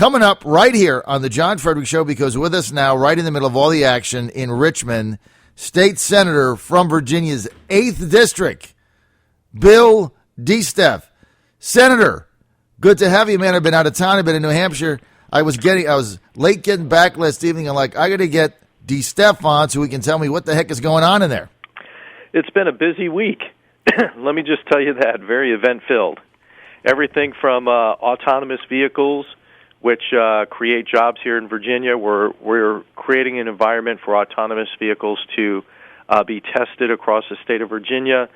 Coming up right here on the John Fredericks Show, because with us now, right in the middle of all the action in Richmond, State Senator from Virginia's 8th District, Bill DeSteph. Senator, good to have you, man. I've been out of town. I've been in New Hampshire. I was late getting back last evening. I'm like, I got to get DeSteph on so he can tell me what the heck is going on in there. It's been a busy week. Let me just tell you that. Very event-filled. Everything from autonomous vehicles, which create jobs here in Virginia. We're creating an environment for autonomous vehicles to be tested across the state of Virginia.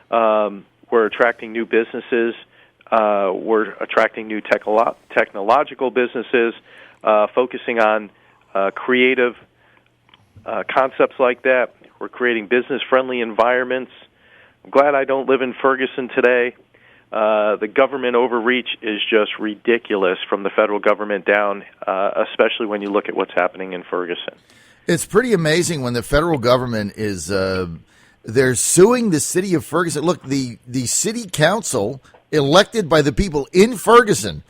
We're attracting new businesses. We're attracting new technological businesses, focusing on creative concepts like that. We're creating business-friendly environments. I'm glad I don't live in Ferguson today. The government overreach is just ridiculous from the federal government down, especially when you look at what's happening in Ferguson. It's pretty amazing when the federal government is they're suing the city of Ferguson. Look, the city council elected by the people in Ferguson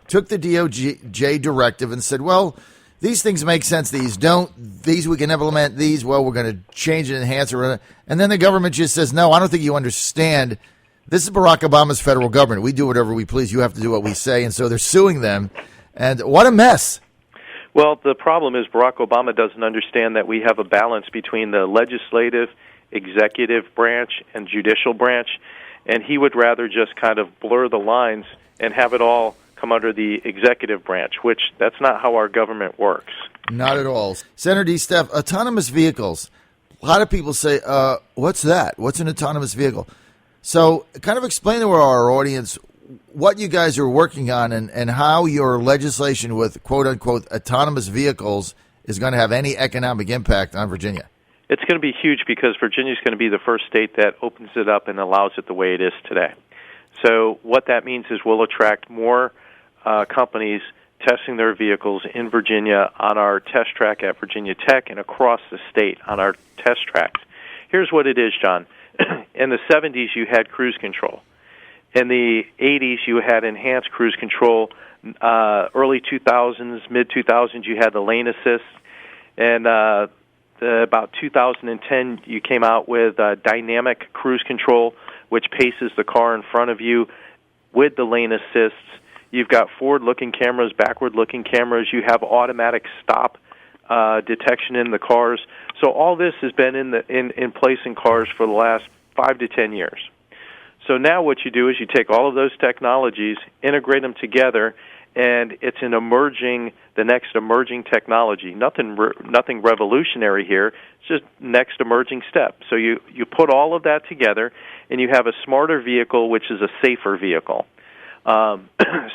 took the DOJ directive and said, well, these things make sense. These don't. These we can implement. These, well, we're going to change and enhance it. And then the government just says, no, I don't think you understand. This is Barack Obama's federal government. We do whatever we please. You have to do what we say. And so they're suing them. And what a mess. Well, the problem is Barack Obama doesn't understand that we have a balance between the legislative, executive branch, and judicial branch. And he would rather just kind of blur the lines and have it all come under the executive branch, which that's not how our government works. Not at all. Senator DeSteph, autonomous vehicles. A lot of people say, what's that? What's an autonomous vehicle? So kind of explain to our audience what you guys are working on and how your legislation with quote-unquote autonomous vehicles is going to have any economic impact on Virginia. It's going to be huge because Virginia is going to be the first state that opens it up and allows it the way it is today. So what that means is we'll attract more companies testing their vehicles in Virginia on our test track at Virginia Tech and across the state on our test tracks. Here's what it is, John. In the 70s, you had cruise control. In the 80s, you had enhanced cruise control. Early 2000s, mid-2000s, you had the lane assist. And about 2010, you came out with dynamic cruise control, which paces the car in front of you with the lane assists. You've got forward-looking cameras, backward-looking cameras. You have automatic stop detection in the cars. So all this has been in place in cars for the last 5 to 10 years. So now what you do is you take all of those technologies, integrate them together, and it's the next emerging technology. Nothing revolutionary here. It's just next emerging step. So you put all of that together, and you have a smarter vehicle, which is a safer vehicle. So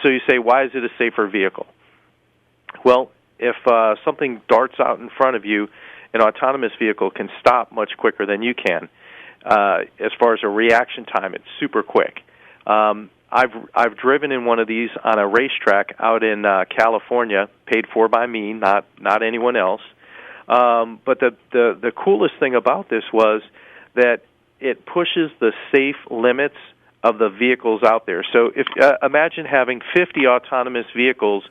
you say, why is it a safer vehicle? Well, if something darts out in front of you, an autonomous vehicle can stop much quicker than you can. As far as a reaction time, it's super quick. I've driven in one of these on a racetrack out in California, paid for by me, not anyone else. But the coolest thing about this was that it pushes the safe limits of the vehicles out there. So if imagine having 50 autonomous vehicles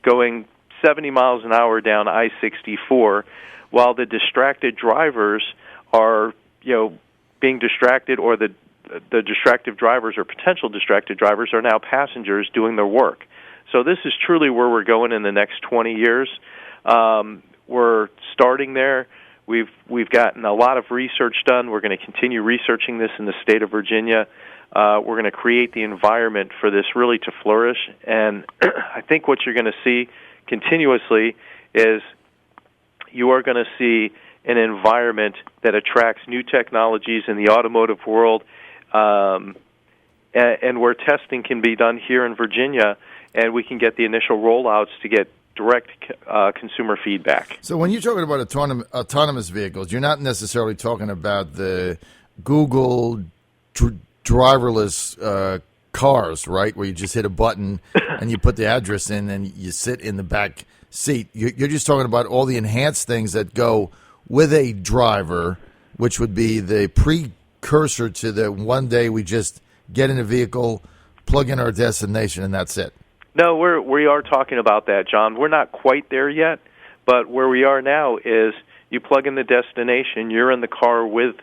going 70 miles an hour down I-64, while the distracted drivers are, being distracted, or the distracted drivers or potential distracted drivers are now passengers doing their work. So this is truly where we're going in the next 20 years. We're starting there. We've gotten a lot of research done. We're going to continue researching this in the state of Virginia. We're going to create the environment for this really to flourish. And I think what you're going to see continuously is you are going to see an environment that attracts new technologies in the automotive world, and where testing can be done here in Virginia, and we can get the initial rollouts to get direct consumer feedback. So when you're talking about autonomous vehicles, you're not necessarily talking about the Google driverless cars, right, where you just hit a button and you put the address in and you sit in the back seat. You're just talking about all the enhanced things that go with a driver, which would be the precursor to the one day we just get in a vehicle, plug in our destination, and that's it. No, we are talking about that, John. We're not quite there yet, but where we are now is you plug in the destination, you're in the car with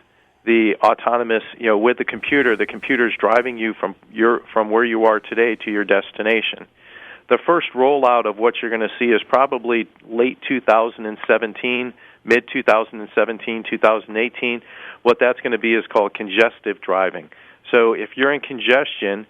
the autonomous, with the computer. The computer's driving you from where you are today to your destination. The first rollout of what you're going to see is probably late 2017, mid 2017, 2018. What that's going to be is called congestive driving. So if you're in congestion,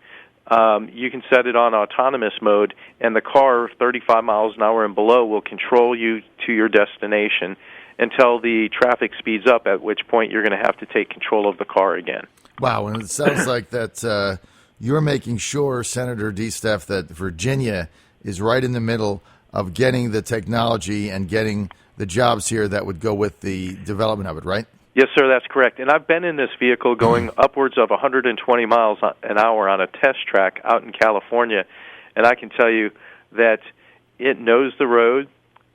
you can set it on autonomous mode, and the car, 35 miles an hour and below, will control you to your destination until the traffic speeds up, at which point you're going to have to take control of the car again. Wow, and it sounds like that you're making sure, Senator DeSteph, that Virginia is right in the middle of getting the technology and getting the jobs here that would go with the development of it, right? Yes, sir, that's correct. And I've been in this vehicle going upwards of 120 miles an hour on a test track out in California, and I can tell you that it knows the road.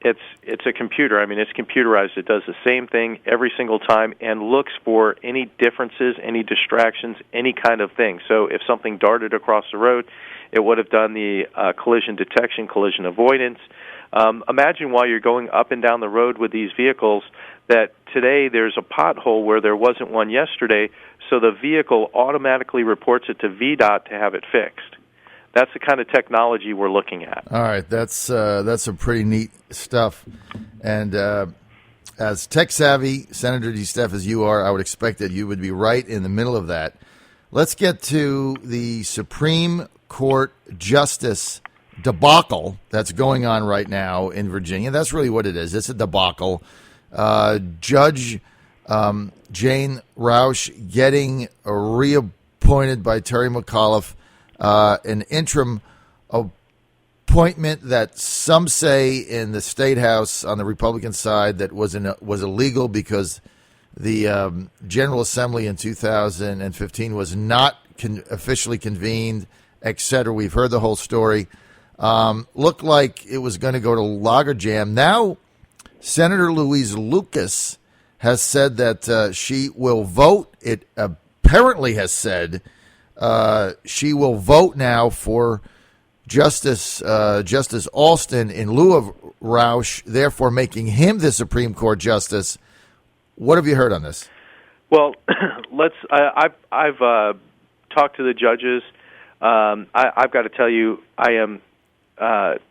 It's a computer. I mean, it's computerized. It does the same thing every single time and looks for any differences, any distractions, any kind of thing. So if something darted across the road, it would have done the collision detection, collision avoidance. Imagine while you're going up and down the road with these vehicles that today there's a pothole where there wasn't one yesterday, so the vehicle automatically reports it to VDOT to have it fixed. That's the kind of technology we're looking at. All right, that's some pretty neat stuff. And as tech-savvy, Senator DeSteph, as you are, I would expect that you would be right in the middle of that. Let's get to the Supreme Court Justice debacle that's going on right now in Virginia. That's really what it is. It's a debacle. Judge Jane Roush getting reappointed by Terry McAuliffe, an interim appointment that some say in the State House on the Republican side that was illegal because the General Assembly in 2015 was not officially convened, etc. We've heard the whole story. Looked like it was going to go to logjam. Now, Senator Louise Lucas has said that she will vote. It apparently has said she will vote now for Justice Alston in lieu of Roush, therefore making him the Supreme Court justice. What have you heard on this? Well, I've talked to the judges. I've got to tell you, I am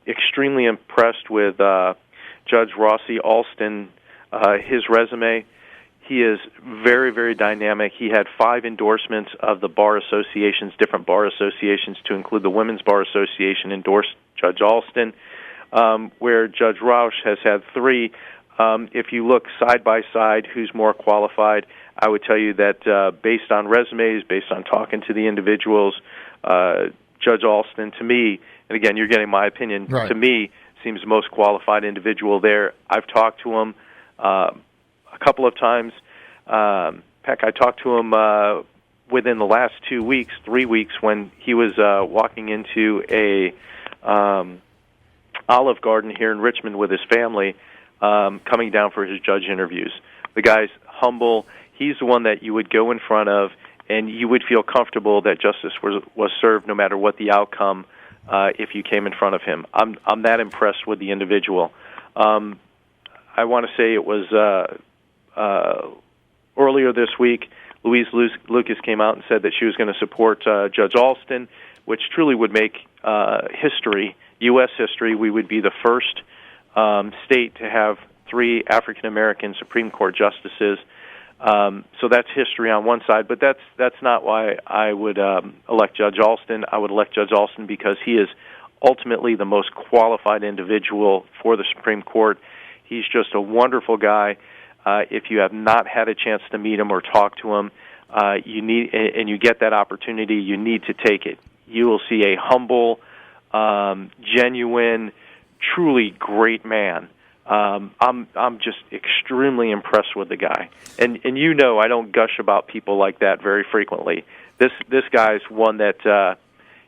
extremely impressed with Judge Rossie Alston, his resume. He is very, very dynamic. He had 5 endorsements of the bar associations, different bar associations, to include the Women's Bar Association endorsed Judge Alston, where Judge Roush has had 3. If you look side by side, who's more qualified, I would tell you that based on resumes, based on talking to the individuals, Judge Alston, to me, and again, you're getting my opinion, right, to me, seems the most qualified individual there. I've talked to him a couple of times. Heck, I talked to him within the last 2 weeks, 3 weeks, when he was walking into a Olive Garden here in Richmond with his family, coming down for his judge interviews. The guy's humble. He's the one that you would go in front of, and you would feel comfortable that justice was served no matter what the outcome if you came in front of him. I'm that impressed with the individual. I want to say it was earlier this week, Louise Lucas came out and said that she was going to support Judge Alston, which truly would make history, U.S. history. We would be the first state to have 3 African-American Supreme Court justices. So that's history on one side, but that's not why I would elect Judge Alston. I would elect Judge Alston because he is ultimately the most qualified individual for the Supreme Court. He's just a wonderful guy. If you have not had a chance to meet him or talk to him, you get that opportunity, you need to take it. You will see a humble, genuine, truly great man. I'm just extremely impressed with the guy, and you know I don't gush about people like that very frequently. This guy's one that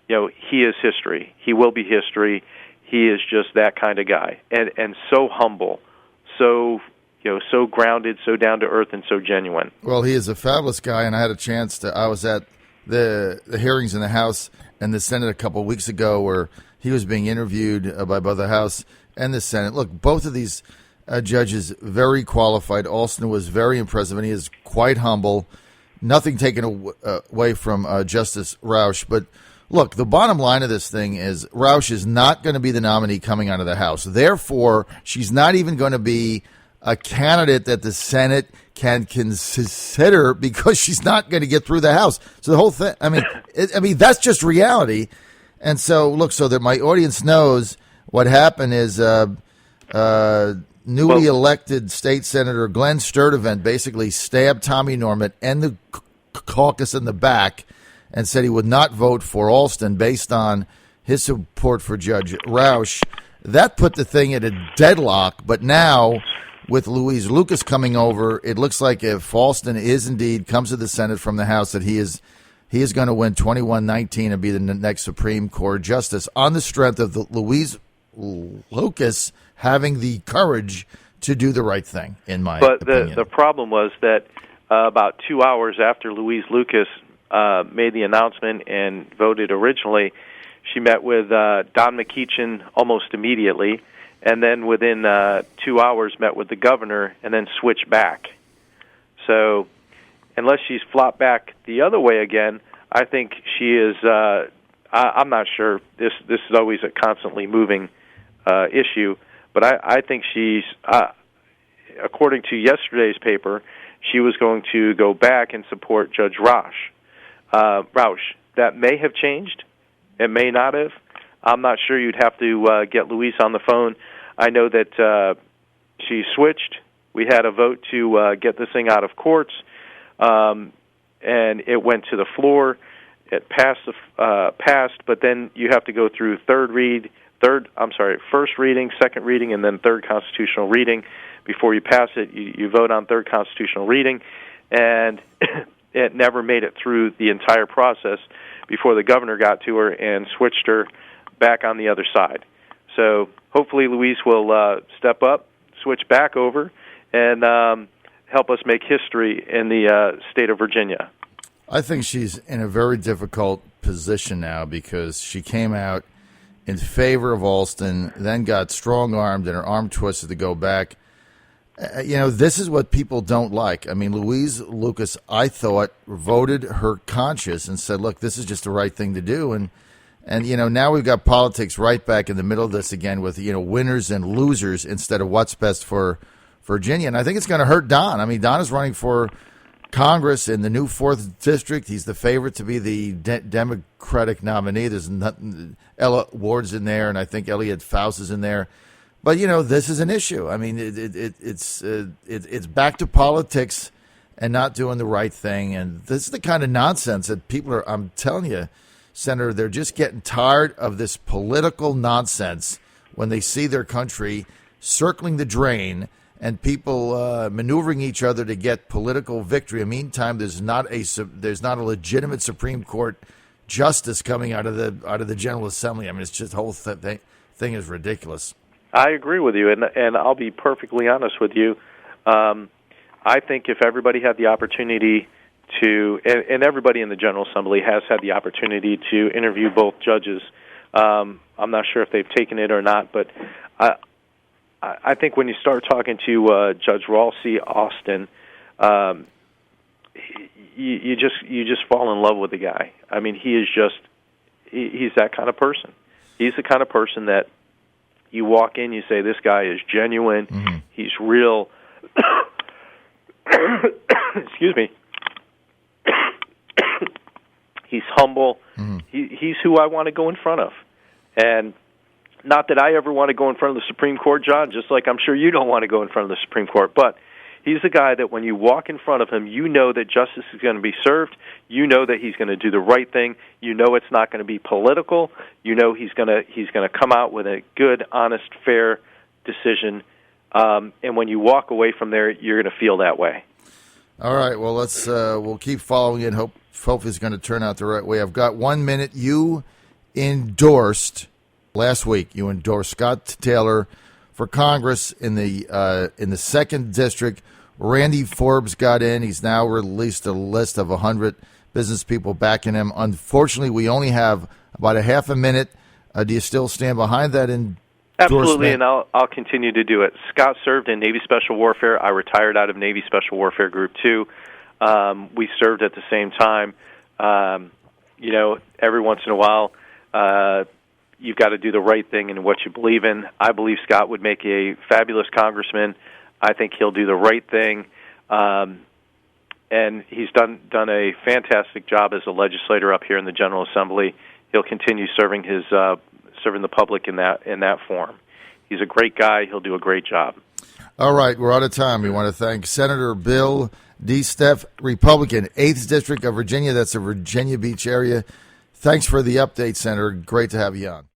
he is history. He will be history. He is just that kind of guy, and so humble, so grounded, so down to earth, and so genuine. Well, he is a fabulous guy, and I had a chance to. I was at the hearings in the House and the Senate a couple of weeks ago where he was being interviewed by both the House and the Senate. Look, both of these judges very qualified. Alston was very impressive, and he is quite humble. Nothing taken away from Justice Roush. But look, the bottom line of this thing is Roush is not going to be the nominee coming out of the House. Therefore, she's not even going to be a candidate that the Senate can consider because she's not going to get through the House. So the whole thing, I mean, that's just reality. And so, look, so that my audience knows what happened is newly elected state senator Glenn Sturtevant basically stabbed Tommy Norman and the caucus in the back and said he would not vote for Alston based on his support for Judge Roush. That put the thing at a deadlock, but now with Louise Lucas coming over, it looks like if Alston is indeed comes to the Senate from the House, that he is going to win 21-19 and be the next Supreme Court justice on the strength of the Louise Lucas having the courage to do the right thing, in my opinion. But the problem was that about 2 hours after Louise Lucas made the announcement and voted originally, she met with Don McEachin almost immediately, and then within 2 hours met with the governor and then switched back. So unless she's flopped back the other way again, I think she is, I'm not sure. This is always a constantly moving issue, but I think she's, according to yesterday's paper, she was going to go back and support Judge Roush. That may have changed. It may not have. I'm not sure. You'd have to get Louise on the phone. I know that she switched. We had a vote to get this thing out of courts, and it went to the floor. It passed, but then you have to go through first reading, second reading, and then third constitutional reading. Before you pass it, you vote on third constitutional reading, and it never made it through the entire process before the governor got to her and switched her back on the other side. So hopefully Louise will step up, switch back over, and help us make history in the state of Virginia. I think she's in a very difficult position now because she came out in favor of Alston, then got strong-armed and her arm twisted to go back. This is what people don't like. I mean, Louise Lucas, I thought, voted her conscience and said, look, this is just the right thing to do. And now we've got politics right back in the middle of this again with, winners and losers instead of what's best for Virginia. And I think it's going to hurt Don. I mean, Don is running for Congress in the new 4th District. He's the favorite to be the Democratic nominee. There's nothing, Ella Ward's in there, and I think Elliot Faust is in there. But, this is an issue. I mean, it's back to politics and not doing the right thing. And this is the kind of nonsense that people are, I'm telling you, Senator, they're just getting tired of this political nonsense when they see their country circling the drain and people maneuvering each other to get political victory. In the meantime, there's not a legitimate Supreme Court justice coming out of the General Assembly. I mean, it's just the whole thing is ridiculous. I agree with you, and I'll be perfectly honest with you. I think if everybody had the opportunity to, and everybody in the General Assembly has had the opportunity to interview both judges. I'm not sure if they've taken it or not, but I think when you start talking to Judge Rossie Alston, you just fall in love with the guy. I mean, he's that kind of person. He's the kind of person that you walk in, you say, this guy is genuine, mm-hmm. He's real. Excuse me. He's humble. Mm-hmm. He's who I want to go in front of. And not that I ever want to go in front of the Supreme Court, John, just like I'm sure you don't want to go in front of the Supreme Court. But he's the guy that when you walk in front of him, you know that justice is going to be served. You know that he's going to do the right thing. You know it's not going to be political. You know he's going to come out with a good, honest, fair decision. And when you walk away from there, you're going to feel that way. All right. Well, we'll keep following it. Hopefully it's going to turn out the right way. I've got 1 minute. You endorsed last week. You endorsed Scott Taylor for Congress in the 2nd District. Randy Forbes got in. He's now released a list of 100 business people backing him. Unfortunately, we only have about a half a minute Do you still stand behind that endorsement? Absolutely, and I'll continue to do it. Scott served in Navy Special Warfare. I retired out of Navy Special Warfare Group 2. We served at the same time. Every once in a while, you've got to do the right thing in what you believe in. I believe Scott would make a fabulous congressman. I think he'll do the right thing. And he's done a fantastic job as a legislator up here in the General Assembly. He'll continue serving the public in that form. He's a great guy. He'll do a great job. All right, we're out of time. We want to thank Senator Bill DeSteph, Republican, 8th District of Virginia. That's the Virginia Beach area. Thanks for the update, Senator. Great to have you on.